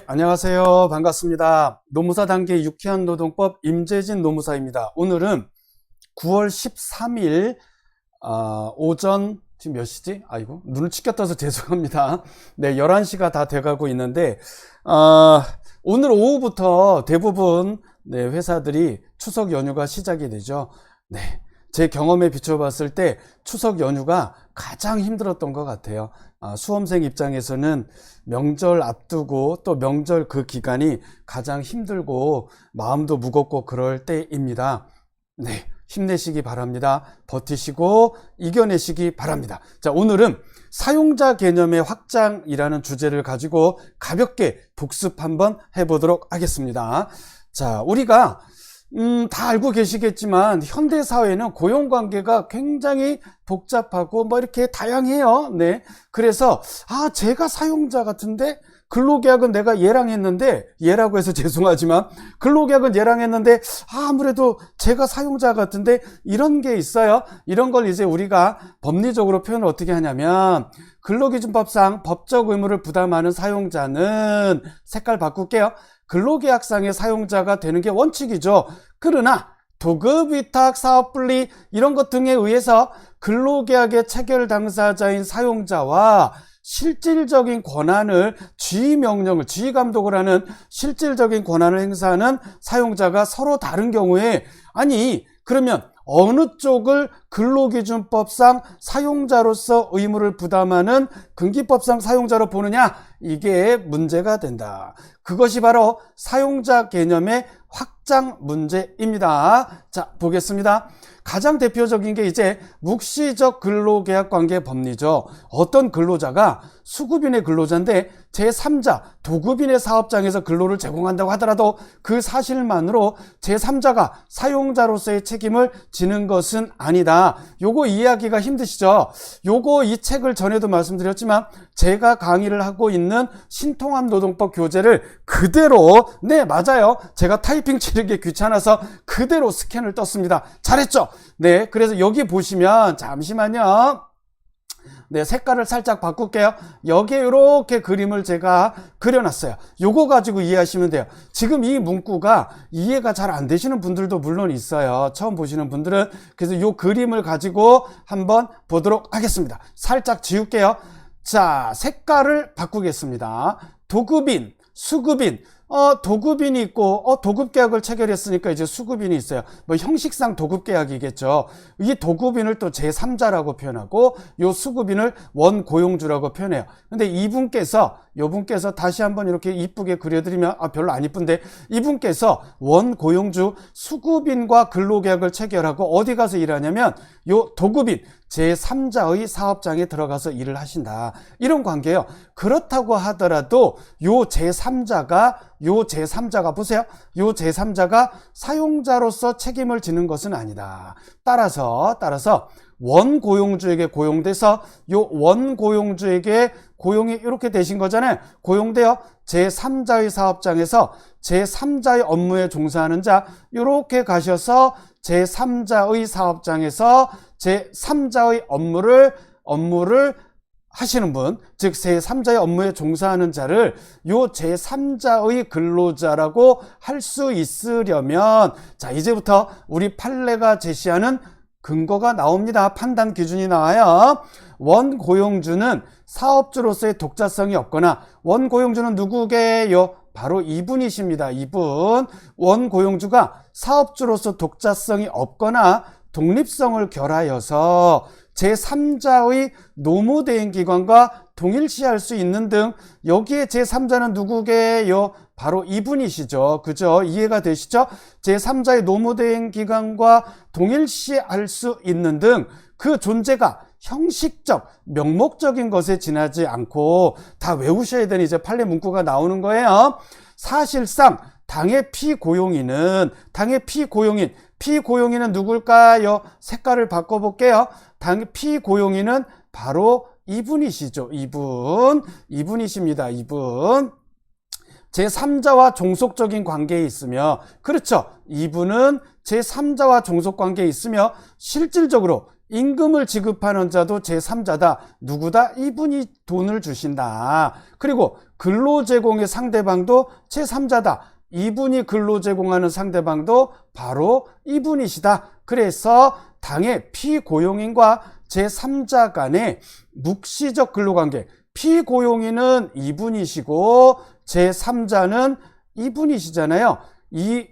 네, 안녕하세요. 반갑습니다. 노무사 단계 유쾌한 노동법 임재진 노무사입니다. 오늘은 9월 13일 오전 지금 몇 시지? 아이고, 눈을 치켜 떠서 죄송합니다. 네, 11시가 다 돼가고 있는데 오늘 오후부터 대부분 회사들이 추석 연휴가 시작이 되죠. 네, 제 경험에 비춰봤을 때 추석 연휴가 가장 힘들었던 것 같아요. 수험생 입장에서는 명절 앞두고 또 명절 그 기간이 가장 힘들고 마음도 무겁고 그럴 때입니다. 네, 힘내시기 바랍니다. 버티시고 이겨내시기 바랍니다. 자, 오늘은 사용자 개념의 확장이라는 주제를 가지고 가볍게 복습 한번 해보도록 하겠습니다. 자, 우리가 다 알고 계시겠지만 현대 사회는 고용 관계가 굉장히 복잡하고 이렇게 다양해요. 네. 그래서 제가 사용자 같은데 근로계약은 내가 얘랑 했는데, 얘라고 해서 죄송하지만 근로계약은 얘랑 했는데 아무래도 제가 사용자 같은데 이런 게 있어요. 이런 걸 이제 우리가 법리적으로 표현을 어떻게 하냐면, 근로기준법상 법적 의무를 부담하는 사용자는 색깔 바꿀게요. 근로계약상의 사용자가 되는 게 원칙이죠. 그러나 도급위탁, 사업분리 이런 것 등에 의해서 근로계약의 체결 당사자인 사용자와 실질적인 권한을 지휘명령을 지휘감독을 하는 실질적인 권한을 행사하는 사용자가 서로 다른 경우에, 그러면 어느 쪽을 근로기준법상 사용자로서 의무를 부담하는 근기법상 사용자로 보느냐, 이게 문제가 된다. 그것이 바로 사용자 개념의 확장 문제입니다. 자, 보겠습니다. 가장 대표적인 게 이제 묵시적 근로계약 관계 법리죠. 어떤 근로자가 수급인의 근로자인데 제3자, 도급인의 사업장에서 근로를 제공한다고 하더라도 그 사실만으로 제3자가 사용자로서의 책임을 지는 것은 아니다. 요거 이해하기가 힘드시죠? 요거 이 책을 전에도 말씀드렸지만 제가 강의를 하고 있는 신통합 노동법 교재를 그대로, 네, 맞아요. 제가 타이핑 치는 게 귀찮아서 그대로 스캔을 떴습니다. 잘했죠? 네, 그래서 여기 보시면, 잠시만요. 네, 색깔을 살짝 바꿀게요. 여기에 이렇게 그림을 제가 그려놨어요. 요거 가지고 이해하시면 돼요. 지금 이 문구가 이해가 잘 안 되시는 분들도 물론 있어요. 처음 보시는 분들은. 그래서 요 그림을 가지고 한번 보도록 하겠습니다. 살짝 지울게요. 자, 색깔을 바꾸겠습니다. 도급인, 수급인, 도급인이 있고, 도급계약을 체결했으니까 이제 수급인이 있어요. 형식상 도급계약이겠죠. 이 도급인을 또 제3자라고 표현하고, 요 수급인을 원고용주라고 표현해요. 근데 요분께서 다시 한번 이렇게 이쁘게 그려드리면, 별로 안 이쁜데, 이분께서 원고용주 수급인과 근로계약을 체결하고 어디 가서 일하냐면, 요 도급인, 제3자의 사업장에 들어가서 일을 하신다. 이런 관계예요. 그렇다고 하더라도 요 제3자가 보세요. 요 제3자가 사용자로서 책임을 지는 것은 아니다. 따라서 원고용주에게 고용돼서 요 원고용주에게 고용이 이렇게 되신 거잖아요. 고용되어 제3자의 사업장에서 제3자의 업무에 종사하는 자, 이렇게 가셔서 제3자의 사업장에서 제3자의 업무를 하시는 분, 즉 제3자의 업무에 종사하는 자를 요 제3자의 근로자라고 할 수 있으려면, 자, 이제부터 우리 판례가 제시하는 근거가 나옵니다. 판단 기준이 나와요. 원고용주는 사업주로서의 독자성이 없거나, 원고용주는 누구게요? 바로 이분이십니다. 이분. 원고용주가 사업주로서 독자성이 없거나 독립성을 결하여서 제3자의 노무대행기관과 동일시할 수 있는 등, 여기에 제3자는 누구게요? 바로 이분이시죠. 그죠? 이해가 되시죠? 제3자의 노무대행기관과 동일시할 수 있는 등 그 존재가 형식적, 명목적인 것에 지나지 않고, 다 외우셔야 되는 이제 판례 문구가 나오는 거예요. 사실상 당의 피고용인은 누굴까요? 색깔을 바꿔볼게요. 당의 피고용인은 바로 이분이시죠. 이분이십니다. 이분. 제3자와 종속적인 관계에 있으며, 그렇죠. 이분은 제3자와 종속관계에 있으며 실질적으로 임금을 지급하는 자도 제3자다. 누구다? 이분이 돈을 주신다. 그리고 근로 제공의 상대방도 제3자다. 이분이 근로 제공하는 상대방도 바로 이분이시다. 그래서 당의 피고용인과 제3자 간의 묵시적 근로관계, 피고용인은 이분이시고 제3자는 이분이시잖아요. 이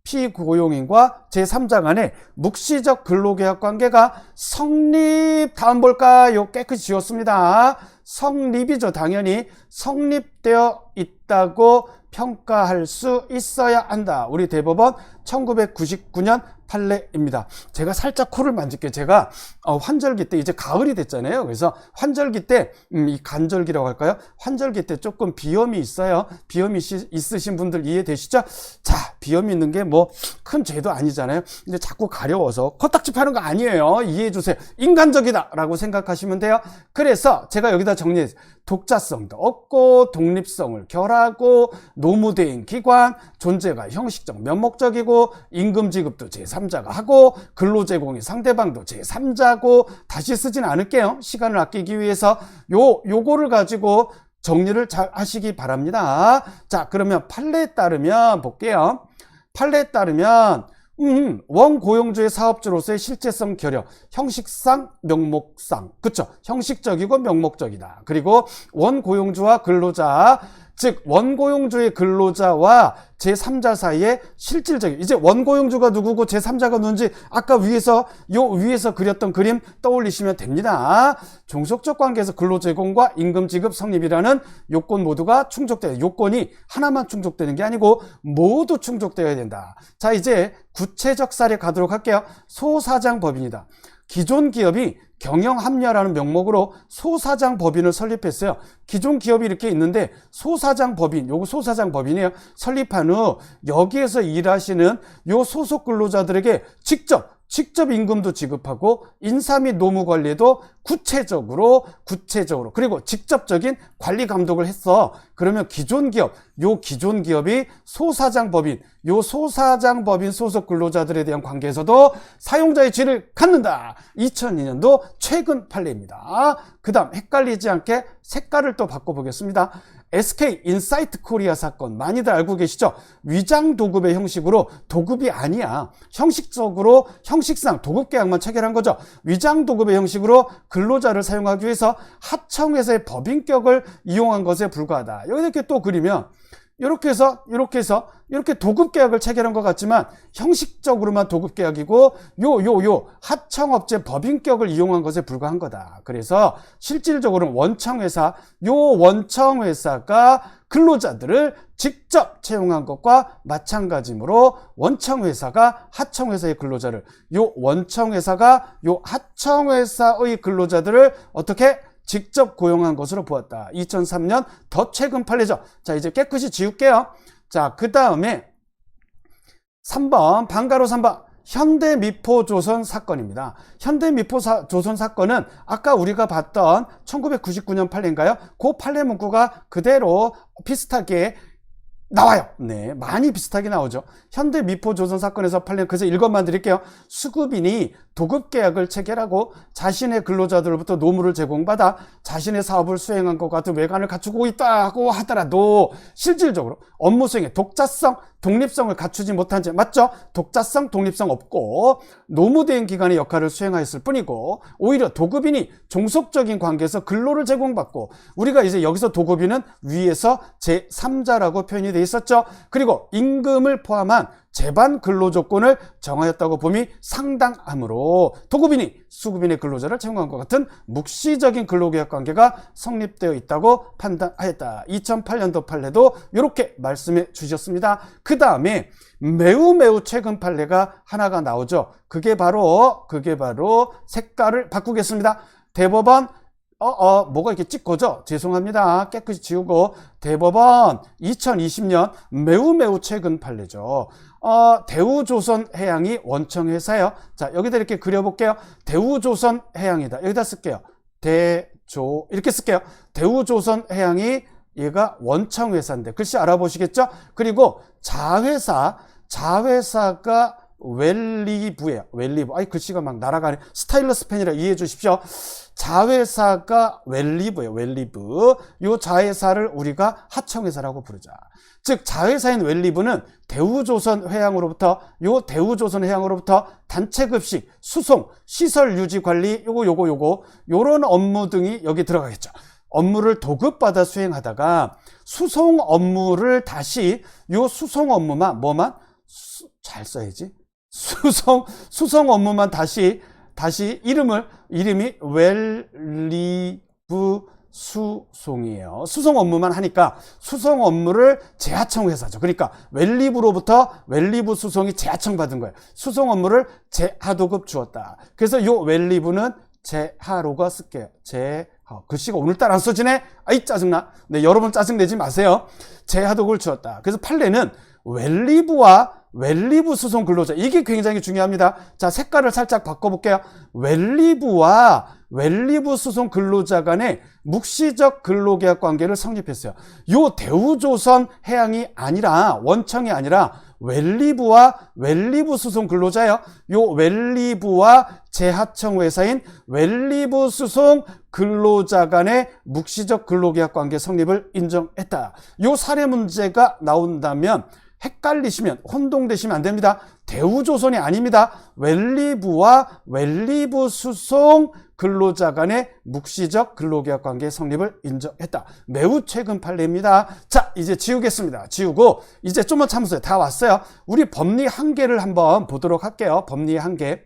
피고용인과 제3자 간의 묵시적 근로계약 관계가 성립, 다음 볼까요? 깨끗이 지웠습니다. 성립이죠. 당연히 성립되어 있다고 평가할 수 있어야 한다. 우리 대법원 1999년 판례입니다. 제가 살짝 코를 만질게요. 제가 환절기 때 이제 가을이 됐잖아요. 그래서 환절기 때 이 간절기라고 할까요? 환절기 때 조금 비염이 있어요. 비염이 있으신 분들 이해되시죠? 자, 비염이 있는 게 뭐 큰 죄도 아니잖아요. 근데 자꾸 가려워서 코딱지 파는 거 아니에요. 이해해 주세요. 인간적이다 라고 생각하시면 돼요. 그래서 제가 여기다 정리했어요. 독자성도 없고 독립성을 결하고 노무대행 기관, 존재가 형식적 면목적이고 임금 지급도 제3자가 하고 근로 제공의 상대방도 제3자고, 다시 쓰진 않을게요. 시간을 아끼기 위해서 요거를 가지고 정리를 잘 하시기 바랍니다. 자, 그러면 판례에 따르면 볼게요. 판례에 따르면 원고용주의 사업주로서의 실제성 결여, 형식상 명목상, 그쵸? 형식적이고 명목적이다. 그리고 원고용주와 근로자, 즉 원고용주의 근로자와 제3자 사이에 실질적인, 이제 원고용주가 누구고 제3자가 누군지 아까 위에서 그렸던 그림 떠올리시면 됩니다. 종속적 관계에서 근로제공과 임금지급 성립이라는 요건 모두가 충족돼요. 요건이 하나만 충족되는 게 아니고 모두 충족되어야 된다. 자, 이제 구체적 사례 가도록 할게요. 소사장법인이다. 기존 기업이 경영합리화라는 명목으로 소사장법인을 설립했어요. 기존 기업이 이렇게 있는데 소사장법인, 요거 소사장법인이에요. 설립한 후 여기에서 일하시는 요 소속 근로자들에게 직접 임금도 지급하고 인사 및 노무 관리도 구체적으로 그리고 직접적인 관리 감독을 했어. 그러면 기존 기업이 소사장법인, 요 소사장법인 소속 근로자들에 대한 관계에서도 사용자의 지위를 갖는다. 2002년도 최근 판례입니다. 그 다음 헷갈리지 않게 색깔을 또 바꿔보겠습니다. SK 인사이트 코리아 사건 많이들 알고 계시죠? 위장 도급의 형식으로, 도급이 아니야. 형식적으로 형식상 도급 계약만 체결한 거죠. 위장 도급의 형식으로 근로자를 사용하기 위해서 하청회사의 법인격을 이용한 것에 불과하다. 여기 이렇게 또 그리면 이렇게 해서 이렇게 도급 계약을 체결한 것 같지만 형식적으로만 도급 계약이고 요 하청업체 법인격을 이용한 것에 불과한 거다. 그래서 실질적으로는 원청회사가 근로자들을 직접 채용한 것과 마찬가지므로 원청회사가 하청회사의 근로자를, 원청회사가 하청회사의 근로자들을 어떻게 직접 고용한 것으로 보았다. 2003년 더 최근 판례죠. 자, 이제 깨끗이 지울게요. 자, 그 다음에 3번, 방가로 3번. 현대미포조선 사건입니다. 현대미포조선 사건은 아까 우리가 봤던 1999년 판례인가요? 그 판례 문구가 그대로 비슷하게 나와요. 네, 많이 비슷하게 나오죠. 현대미포조선 사건에서 판례는 그래서 읽어만 드릴게요. 수급인이 도급계약을 체결하고 자신의 근로자들로부터 노무를 제공받아 자신의 사업을 수행한 것 같은 외관을 갖추고 있다고 하더라도 실질적으로 업무 수행에 독자성, 독립성을 갖추지 못한 채, 맞죠? 독자성, 독립성 없고 노무대행 기관의 역할을 수행하였을 뿐이고, 오히려 도급인이 종속적인 관계에서 근로를 제공받고, 우리가 이제 여기서 도급인은 위에서 제3자라고 표현이 되어 있었죠. 그리고 임금을 포함한 제반 근로 조건을 정하였다고 봄이 상당하므로 도급인이 수급인의 근로자를 채용한 것 같은 묵시적인 근로계약 관계가 성립되어 있다고 판단하였다. 2008년도 판례도 이렇게 말씀해 주셨습니다. 그 다음에 매우 최근 판례가 하나가 나오죠. 그게 바로 색깔을 바꾸겠습니다. 대법원 뭐가 이렇게 찍고죠? 죄송합니다. 깨끗이 지우고, 대법원 2020년 매우 최근 판례죠. 대우조선해양이 원청회사예요. 자, 여기다 이렇게 그려볼게요. 대우조선해양이다. 여기다 쓸게요. 이렇게 쓸게요. 대우조선해양이 얘가 원청회사인데 글씨 알아보시겠죠? 그리고 자회사가 웰리브예요. 웰리브. 아이, 글씨가 막 날아가네. 스타일러스 펜이라 이해해 주십시오. 자회사가 웰리브예요. 웰리브. 요 자회사를 우리가 하청회사라고 부르자. 즉 자회사인 웰리브는 대우조선 회항으로부터 단체급식, 수송, 시설 유지 관리 요런 업무 등이 여기 들어가겠죠. 업무를 도급받아 수행하다가 수송 업무를 다시 요 수송 업무만 잘 써야지. 수송 업무만 다시 이름이 웰리브 수송이에요. 수송 업무만 하니까 수송 업무를 재하청 회사죠. 그러니까 웰리브로부터 웰리브 수송이 재하청 받은 거예요. 수송 업무를 재하도급 주었다. 그래서 요 웰리브는 재하로가 쓸게요. 글씨가 오늘따라 안 써지네? 아이, 짜증나. 네, 여러분 짜증내지 마세요. 재하도급을 주었다. 그래서 판례는 웰리브와 웰리브 수송 근로자, 이게 굉장히 중요합니다. 자, 색깔을 살짝 바꿔볼게요. 웰리브와 웰리브 수송 근로자 간의 묵시적 근로계약 관계를 성립했어요. 요 대우조선 해양이 아니라, 원청이 아니라 웰리브와 웰리브 수송 근로자예요. 요 웰리브와 재하청 회사인 웰리브 수송 근로자 간의 묵시적 근로계약 관계 성립을 인정했다. 요 사례 문제가 나온다면 헷갈리시면, 혼동되시면 안 됩니다. 대우조선이 아닙니다. 웰리브와 웰리브 수송 근로자 간의 묵시적 근로계약 관계 성립을 인정했다. 매우 최근 판례입니다. 자, 이제 지우겠습니다. 지우고 이제 좀만 참으세요. 다 왔어요. 우리 법리 한계를 한번 보도록 할게요. 법리 한계.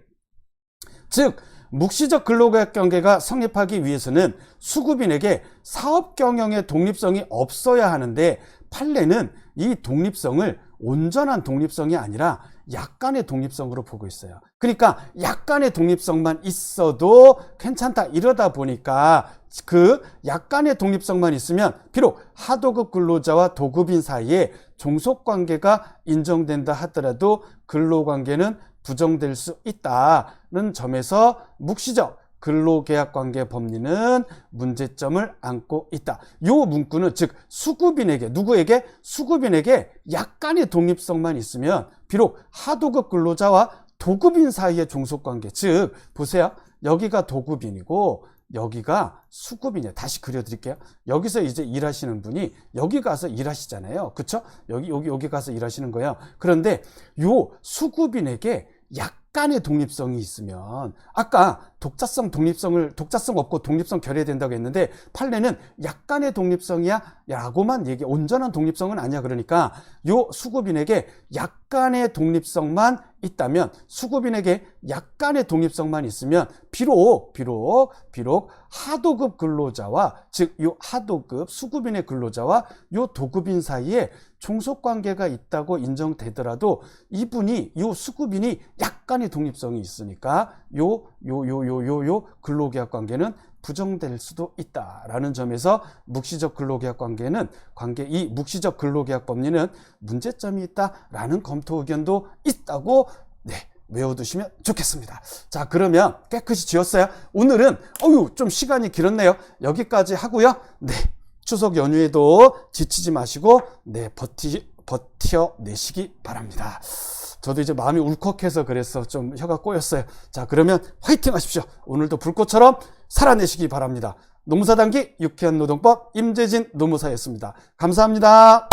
즉 묵시적 근로계약 관계가 성립하기 위해서는 수급인에게 사업 경영의 독립성이 없어야 하는데, 판례는 이 독립성을 온전한 독립성이 아니라 약간의 독립성으로 보고 있어요. 그러니까 약간의 독립성만 있어도 괜찮다, 이러다 보니까 그 약간의 독립성만 있으면 비록 하도급 근로자와 도급인 사이에 종속관계가 인정된다 하더라도 근로관계는 부정될 수 있다는 점에서 묵시적 근로계약관계 법리는 문제점을 안고 있다. 요 문구는 즉 수급인에게, 누구에게? 수급인에게 약간의 독립성만 있으면 비록 하도급 근로자와 도급인 사이의 종속관계, 즉 보세요. 여기가 도급인이고 여기가 수급인이에요. 다시 그려드릴게요. 여기서 이제 일하시는 분이 여기 가서 일하시잖아요. 그쵸? 여기 가서 일하시는 거예요. 그런데 요 수급인에게 약간의 독립성이 있으면, 아까 독자성 없고 독립성 결여된다고 했는데, 판례는 약간의 독립성이야 라고만 온전한 독립성은 아니야. 그러니까 요 수급인에게 약간의 독립성만 있다면, 수급인에게 약간의 독립성만 있으면 비록 하도급 근로자와, 즉 요 하도급 수급인의 근로자와 요 도급인 사이에 종속관계가 있다고 인정되더라도 이분이, 요 수급인이 약간의 독립성이 있으니까 요 근로계약 관계는 부정될 수도 있다라는 점에서 묵시적 근로계약 관계는 이 묵시적 근로계약 법리는 문제점이 있다라는 검토 의견도 있다고 외워두시면 좋겠습니다. 자, 그러면 깨끗이 지웠어요. 오늘은 좀 시간이 길었네요. 여기까지 하고요. 추석 연휴에도 지치지 마시고 버텨내시기 바랍니다. 저도 이제 마음이 울컥해서 그래서 좀 혀가 꼬였어요. 자, 그러면 화이팅 하십시오. 오늘도 불꽃처럼 살아내시기 바랍니다. 노무사 단기 유쾌한 노동법 임재진 노무사였습니다. 감사합니다.